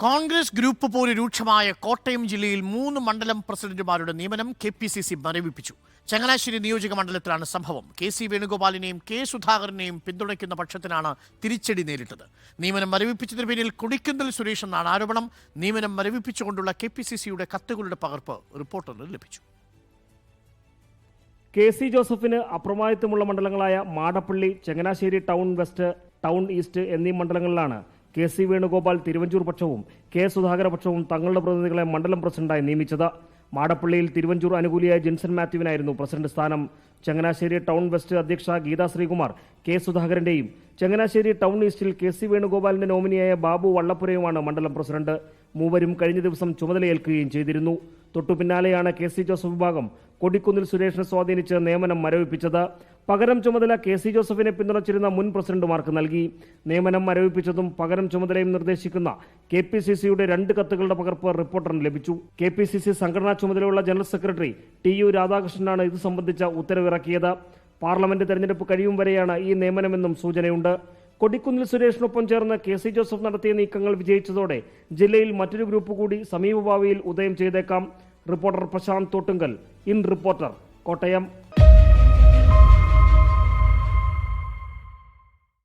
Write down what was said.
Congress group പോലെ രൂക്ഷമായ കോട്ടയം ജില്ലയിൽ 3 മണ്ഡലം പ്രസിഡന്റുമാരുടെ നിയമനം KPCC മരവിപ്പിച്ചു. ചങ്ങനാശ്ശേരി നിയോജക മണ്ഡലത്തിലാണ് സംഭവം. KC വേണുഗോപാലിനെയും K സുധാകരനെയും പിന്തുണയ്ക്കുന്ന പക്ഷത്തിനാണ് തിരിച്ചടി നേരിട്ടത്. നിയമനം മരവിപ്പിച്ചതിന് പിന്നിൽ കൊടിക്കുന്നിൽ സുരേഷ് എന്നാണ് ആരോപണം. നിയമനം മരവിപ്പിച്ചുകൊണ്ടുള്ള KPCCയുടെ കത്തുകളുടെ പകർപ്പ് റിപ്പോർട്ടറിന് ലഭിച്ചു. KC ജോസഫിന് അപ്രമാദിത്വമുള്ള മണ്ഡലങ്ങളായ Madappally, Changanassery town west, town east എന്നീ മണ്ഡലങ്ങളിലാണ് KC വേണുഗോപാൽ തിരുവഞ്ചൂർ പക്ഷവും K സുധാകര പക്ഷവും തങ്ങളുടെ പ്രതിനിധികളെ മണ്ഡലം പ്രസിഡന്റായി നിയമിച്ചത്. മാടപ്പള്ളിയിൽ തിരുവഞ്ചൂർ അനുകൂലിയായ ജിൻസൺ മാത്യുവിനായിരുന്നു പ്രസിഡന്റ് സ്ഥാനം. ചങ്ങനാശ്ശേരി ടൗൺ വെസ്റ്റ് അധ്യക്ഷ ഗീതാ ശ്രീകുമാർ K സുധാകരന്റെയും, ചങ്ങനാശ്ശേരി ടൗൺ ഈസ്റ്റിൽ KC വേണുഗോപാലിന്റെ നോമിനിയായ ബാബു വള്ളപ്പുരയുമാണ് മണ്ഡലം പ്രസിഡന്റ്. മൂവരും കഴിഞ്ഞ ദിവസം ചുമതലയേൽക്കുകയും ചെയ്തിരുന്നു. തൊട്ടുപിന്നാലെയാണ് KC ജോസഫ് വിഭാഗം കൊടിക്കുന്നിൽ സുരേഷിനെ സ്വാധീനിച്ച് നിയമനം മരവിപ്പിച്ചത്. പകരം ചുമതല KC ജോസഫിനെ പിന്തുണച്ചിരുന്ന മുൻ പ്രസിഡന്റുമാർക്ക് നൽകി. നിയമനം മരവിപ്പിച്ചതും പകരം ചുമതലയും നിർദ്ദേശിക്കുന്ന KPCCയുടെ 2 കത്തുകളുടെ പകർപ്പ് റിപ്പോർട്ടറിന് ലഭിച്ചു. KPCC സംഘടനാ ചുമതലയുള്ള ജനറൽ സെക്രട്ടറി TU രാധാകൃഷ്ണനാണ് ഇത് സംബന്ധിച്ച ഉത്തരവിറക്കിയത്. പാർലമെന്റ് തെരഞ്ഞെടുപ്പ് കഴിയും വരെയാണ് ഈ നിയമനമെന്നും സൂചനയുണ്ട്. കൊടിക്കുന്നിൽ സുരേഷിനൊപ്പം ചേർന്ന് KC ജോസഫ് നടത്തിയ നീക്കങ്ങൾ വിജയിച്ചതോടെ ജില്ലയിൽ മറ്റൊരു ഗ്രൂപ്പ് കൂടി സമീപഭാവിയിൽ ഉദയം ചെയ്തേക്കാം. Reporter Prashant Thottungal, in Reporter, Kottayam.